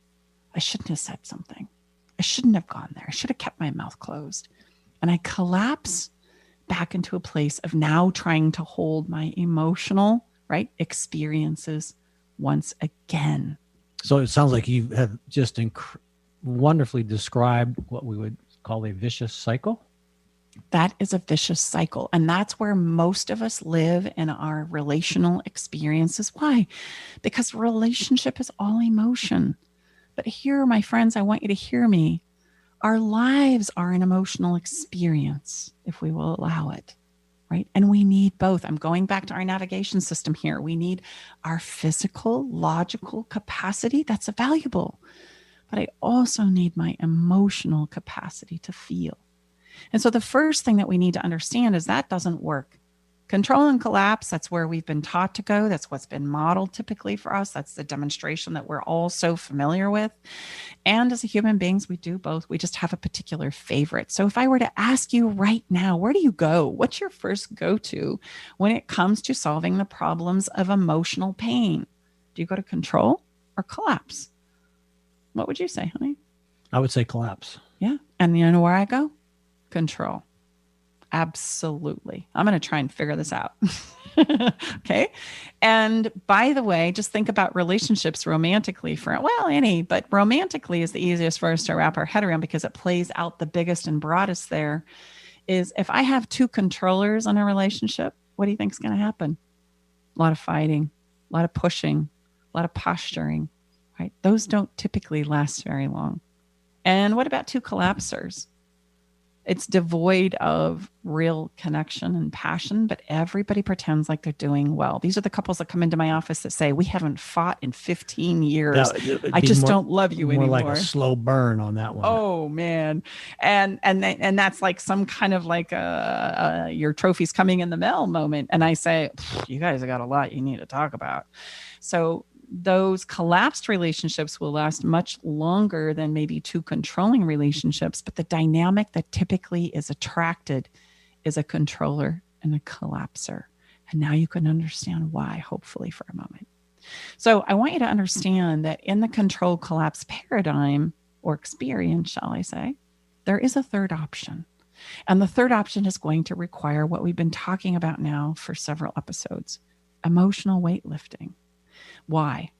I shouldn't have said something. I shouldn't have gone there. I should have kept my mouth closed. And I collapse back into a place of now trying to hold my emotional, right, experiences once again. So it sounds like you have just wonderfully described what we would call a vicious cycle. That is a vicious cycle. And that's where most of us live in our relational experiences. Why? Because relationship is all emotion. But here, my friends, I want you to hear me. Our lives are an emotional experience, if we will allow it, right? And we need both. I'm going back to our navigation system here. We need our physical, logical capacity. That's valuable. But I also need my emotional capacity to feel. And so the first thing that we need to understand is that doesn't work. Control and collapse, that's where we've been taught to go. That's what's been modeled typically for us. That's the demonstration that we're all so familiar with. And as human beings, we do both. We just have a particular favorite. So if I were to ask you right now, where do you go? What's your first go-to when it comes to solving the problems of emotional pain? Do you go to control or collapse? What would you say, honey? I would say collapse. Yeah. And you know where I go? Control. Absolutely. I'm going to try and figure this out. Okay. And by the way, just think about relationships romantically but romantically is the easiest for us to wrap our head around because it plays out the biggest and broadest there. Is if I have two controllers on a relationship, what do you think is going to happen? A lot of fighting, a lot of pushing, a lot of posturing, right? Those don't typically last very long. And what about two collapsers? It's devoid of real connection and passion, but everybody pretends like they're doing well. These are the couples that come into my office that say, we haven't fought in 15 years. I just don't love you anymore. More like a slow burn on that one. Oh, man. And that's like some kind of like your trophy's coming in the mail moment. And I say, you guys have got a lot you need to talk about. So those collapsed relationships will last much longer than maybe two controlling relationships. But the dynamic that typically is attracted is a controller and a collapser. And now you can understand why, hopefully, for a moment. So I want you to understand that in the control collapse paradigm, or experience, shall I say, there is a third option. And the third option is going to require what we've been talking about now for several episodes, emotional weightlifting. Why?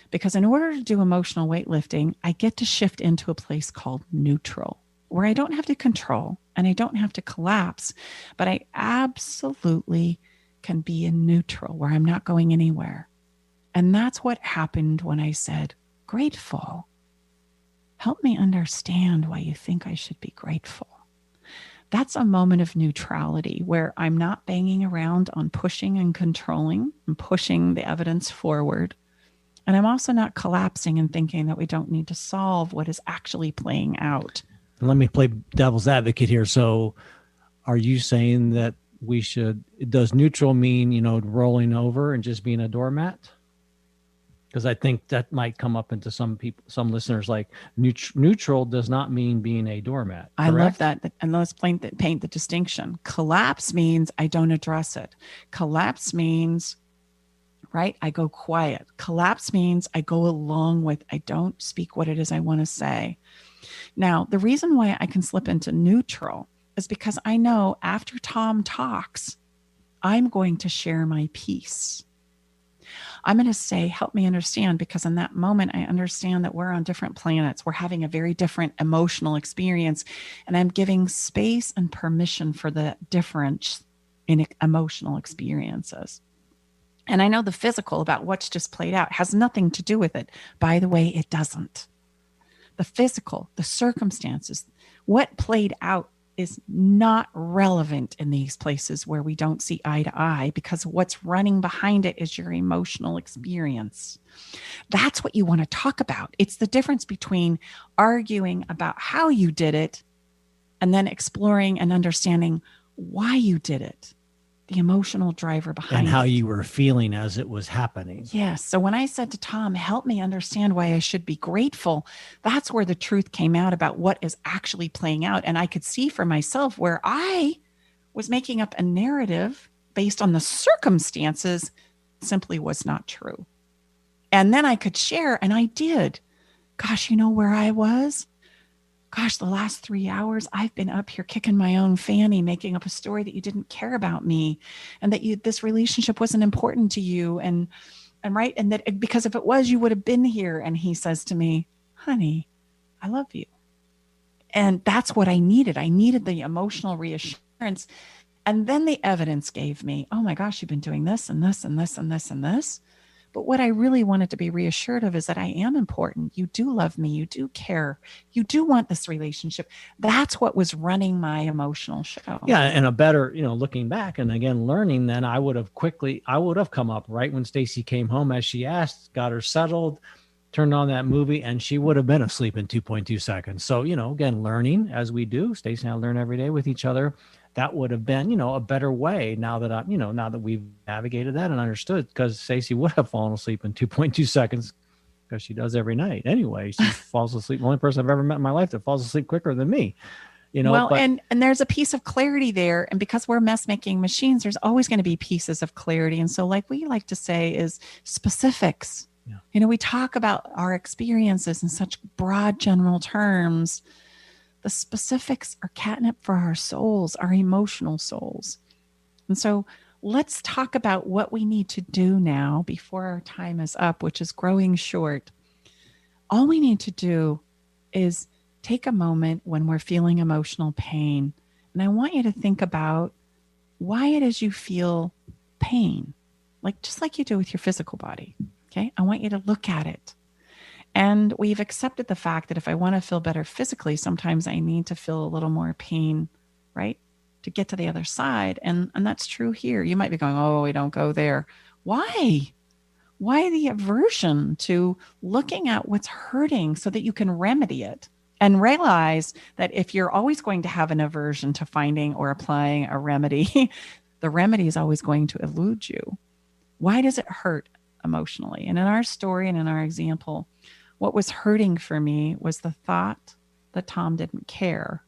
Because in order to do emotional weightlifting, I get to shift into a place called neutral, where I don't have to control and I don't have to collapse, but I absolutely can be in neutral, where I'm not going anywhere. And that's what happened when I said, grateful. Help me understand why you think I should be grateful. That's a moment of neutrality where I'm not banging around on pushing and controlling and pushing the evidence forward. And I'm also not collapsing and thinking that we don't need to solve what is actually playing out. Let me play devil's advocate here. So are you saying that does neutral mean, rolling over and just being a doormat? Because I think that might come up into some listeners, like neutral does not mean being a doormat. Correct? I love that. And let's paint the distinction. Collapse means I don't address it. Collapse means, right, I go quiet. Collapse means I go along with, I don't speak what it is I want to say. Now, the reason why I can slip into neutral is because I know after Tom talks, I'm going to share my piece. I'm going to say, help me understand, because in that moment, I understand that we're on different planets. We're having a very different emotional experience, and I'm giving space and permission for the difference in emotional experiences. And I know the physical about what's just played out has nothing to do with it. By the way, it doesn't. The physical, the circumstances, what played out is not relevant in these places where we don't see eye to eye, because what's running behind it is your emotional experience. That's what you want to talk about. It's the difference between arguing about how you did it and then exploring and understanding why you did it, the emotional driver behind it. And how you were feeling as it was happening. Yes. So when I said to Tom, help me understand why I should be grateful, that's where the truth came out about what is actually playing out. And I could see for myself where I was making up a narrative based on the circumstances simply was not true. And then I could share, and I did. Gosh, you know where I was? Gosh, the last 3 hours, I've been up here kicking my own fanny, making up a story that you didn't care about me, and that this relationship wasn't important to you. And right. And that because if it was, you would have been here. And he says to me, honey, I love you. And that's what I needed. I needed the emotional reassurance. And then the evidence gave me, oh my gosh, you've been doing this and this and this and this and this. But what I really wanted to be reassured of is that I am important. You do love me. You do care. You do want this relationship. That's what was running my emotional show. Yeah. And a better, looking back and again, learning, then I would have come up right when Stacy came home, as she asked, got her settled, turned on that movie, and she would have been asleep in 2.2 seconds. So, again, learning as we do, Stacy and I learn every day with each other. That would have been, a better way now that we've navigated that and understood, because Stacey would have fallen asleep in 2.2 seconds, because she does every night. Anyway, she falls asleep. The only person I've ever met in my life that falls asleep quicker than me, Well, and there's a piece of clarity there. And because we're mess making machines, there's always going to be pieces of clarity. And so like we like to say is specifics. Yeah. We talk about our experiences in such broad general terms. The specifics are catnip for our souls, our emotional souls. And so let's talk about what we need to do now before our time is up, which is growing short. All we need to do is take a moment when we're feeling emotional pain. And I want you to think about why it is you feel pain, just like you do with your physical body. Okay. I want you to look at it. And we've accepted the fact that if I want to feel better physically, sometimes I need to feel a little more pain, right, to get to the other side. And that's true here. You might be going, oh, we don't go there. Why? Why the aversion to looking at what's hurting so that you can remedy it? And realize that if you're always going to have an aversion to finding or applying a remedy, the remedy is always going to elude you. Why does it hurt emotionally? And in our story and in our example, what was hurting for me was the thought that Tom didn't care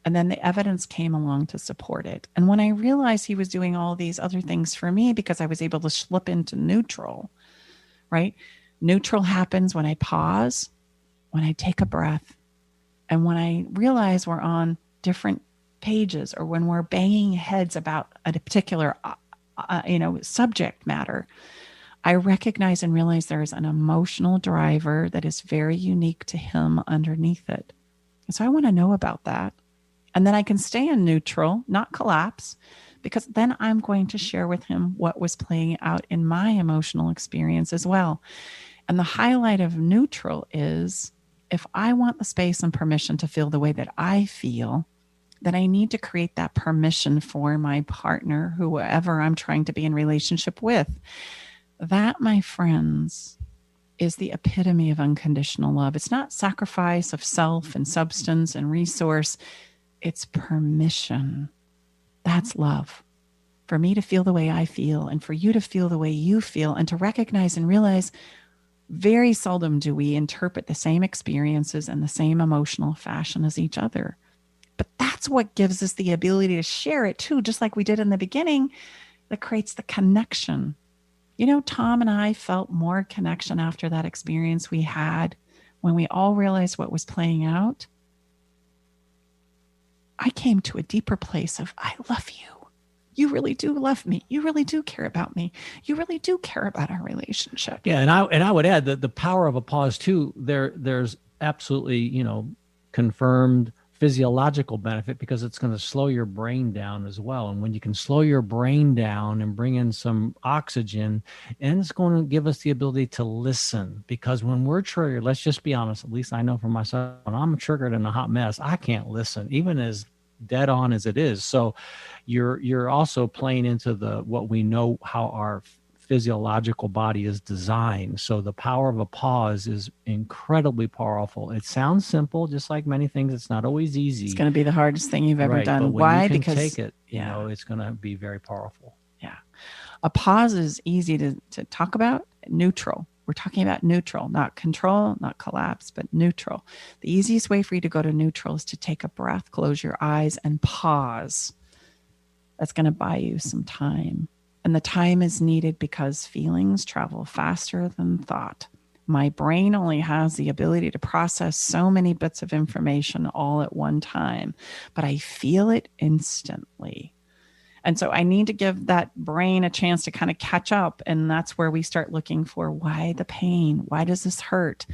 And then the evidence came along to support it. And when I realized he was doing all these other things for me because I was able to slip into neutral, right? Neutral happens when I pause, when I take a breath, and when I realize we're on different pages, or when we're banging heads about a particular, subject matter. I recognize and realize there is an emotional driver that is very unique to him underneath it. So I want to know about that. And then I can stay in neutral, not collapse, because then I'm going to share with him what was playing out in my emotional experience as well. And the highlight of neutral is, if I want the space and permission to feel the way that I feel, then I need to create that permission for my partner, whoever I'm trying to be in relationship with. That, my friends, is the epitome of unconditional love. It's not sacrifice of self and substance and resource. It's permission. That's love. For me to feel the way I feel, and for you to feel the way you feel, and to recognize and realize very seldom do we interpret the same experiences in the same emotional fashion as each other. But that's what gives us the ability to share it too, just like we did in the beginning, that creates the connection. Tom and I felt more connection after that experience we had when we all realized what was playing out. I came to a deeper place of, I love you. You really do love me. You really do care about me. You really do care about our relationship. Yeah. And I would add that the power of a pause too, there's absolutely, confirmed physiological benefit, because it's going to slow your brain down as well. And when you can slow your brain down and bring in some oxygen, and it's going to give us the ability to listen, because when we're triggered, let's just be honest, at least I know for myself, when I'm triggered in a hot mess, I can't listen, even as dead on as it is. So you're also playing into what we know, how our physiological body is designed. So the power of a pause is incredibly powerful. It sounds simple, just like many things. It's not always easy. It's going to be the hardest thing you've ever done. But when Why? you can Because take it, it's going to be very powerful. Yeah. A pause is easy to talk about. Neutral. We're talking about neutral, not control, not collapse, but neutral. The easiest way for you to go to neutral is to take a breath, close your eyes, and pause. That's going to buy you some time. And the time is needed because feelings travel faster than thought. My brain only has the ability to process so many bits of information all at one time, but I feel it instantly. And so I need to give that brain a chance to kind of catch up. And that's where we start looking for, why the pain? Why does this hurt?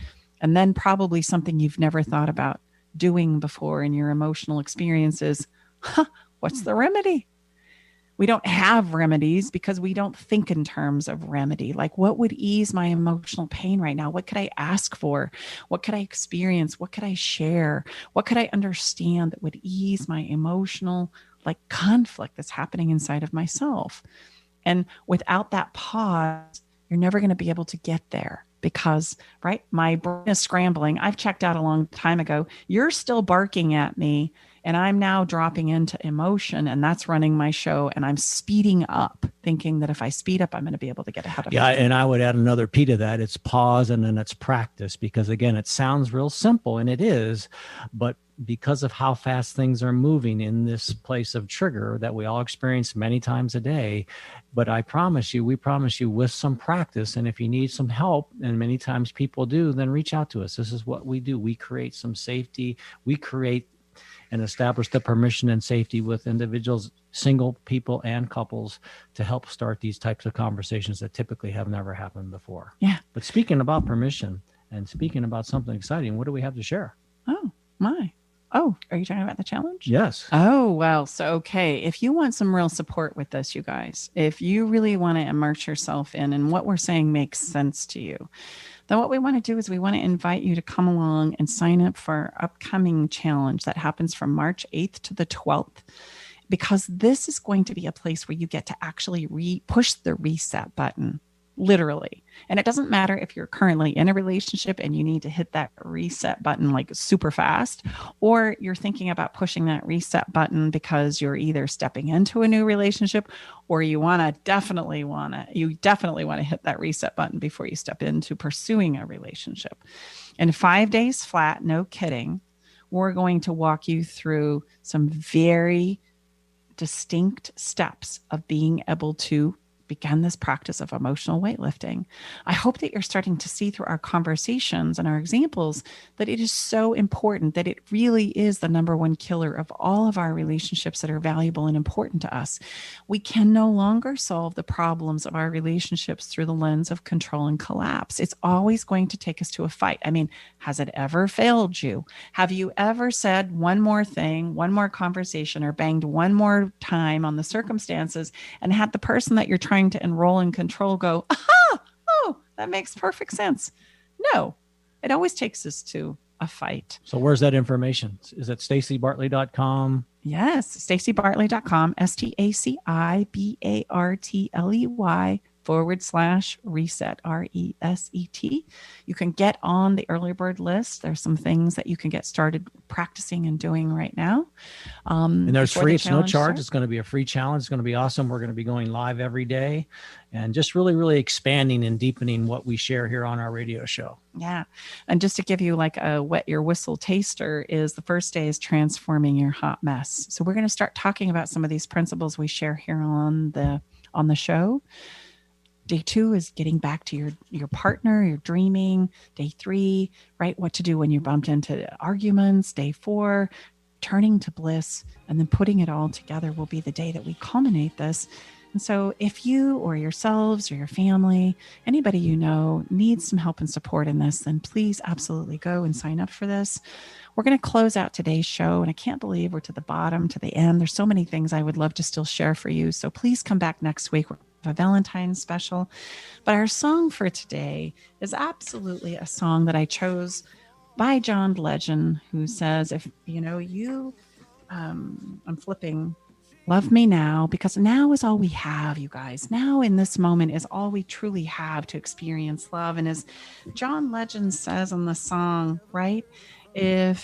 And then probably something you've never thought about doing before in your emotional experiences. What's the remedy? We don't have remedies because we don't think in terms of remedy. Like, what would ease my emotional pain right now? What could I ask for? What could I experience? What could I share? What could I understand that would ease my emotional conflict that's happening inside of myself? And without that pause, you're never going to be able to get there, because, right, my brain is scrambling. I've checked out a long time ago. You're still barking at me, and I'm now dropping into emotion, and that's running my show. And I'm speeding up, thinking that if I speed up, I'm going to be able to get ahead of it. Yeah. And I would add another P to that. It's pause, and then it's practice, because again, it sounds real simple, and it is, but because of how fast things are moving in this place of trigger that we all experience many times a day. But we promise you with some practice. And if you need some help, and many times people do, then reach out to us. This is what we do. We create some safety. We create and establish the permission and safety with individuals, single people and couples, to help start these types of conversations that typically have never happened before. Yeah. But speaking about permission and speaking about something exciting, what do we have to share? Oh, my. Oh, are you talking about the challenge? Yes. Oh, well, so, okay. If you want some real support with this, you guys, if you really want to immerse yourself in and what we're saying makes sense to you, then what we want to do is we want to invite you to come along and sign up for our upcoming challenge that happens from March 8th to the 12th, because this is going to be a place where you get to actually push the reset button, literally. And it doesn't matter if you're currently in a relationship and you need to hit that reset button super fast, or you're thinking about pushing that reset button because you're either stepping into a new relationship, or you definitely want to hit that reset button before you step into pursuing a relationship. In 5 days flat, no kidding, we're going to walk you through some very distinct steps of being able to begin this practice of emotional weightlifting. I hope that you're starting to see through our conversations and our examples that it is so important, that it really is the number one killer of all of our relationships that are valuable and important to us. We can no longer solve the problems of our relationships through the lens of control and collapse. It's always going to take us to a fight. I mean, has it ever failed you? Have you ever said one more thing, one more conversation, or banged one more time on the circumstances and had the person that you're trying to enroll and control go, aha, oh, that makes perfect sense? No, it always takes us to a fight. So where's that information? Is it StaceyBartley.com? Yes, StaceyBartley.com, StaceyBartley/reset, RESET. You can get on the early bird list. There's some things that you can get started practicing and doing right now. And there's free, it's no charge. It's going to be a free challenge. It's going to be awesome. We're going to be going live every day and just really, really expanding and deepening what we share here on our radio show. Yeah. And just to give you like a wet your whistle taster, is the first day is transforming your hot mess. So we're going to start talking about some of these principles we share here on the show. Day 2 is getting back to your partner, your dreaming. Day 3, right, what to do when you're bumped into arguments. Day 4, turning to bliss, and then putting it all together will be the day that we culminate this. And so if you or yourselves or your family, anybody you know, needs some help and support in this, then please absolutely go and sign up for this. We're going to close out today's show, and I can't believe we're to the bottom, to the end. There's so many things I would love to still share for you. So please come back next week. We're a Valentine's special. But our song for today is absolutely a song that I chose by John Legend, who says, if I'm flipping, love me now, because now is all we have, you guys. Now in this moment is all we truly have to experience love. And as John Legend says in the song, right? I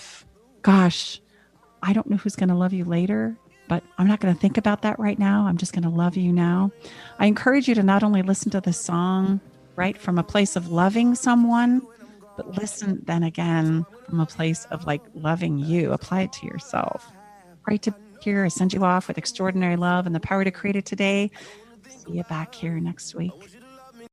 don't know who's going to love you later, but I'm not going to think about that right now. I'm just going to love you now. I encourage you to not only listen to the song, right, from a place of loving someone, but listen then again from a place of like loving you. Apply it to yourself. Right to here, I send you off with extraordinary love and the power to create it today. See you back here next week.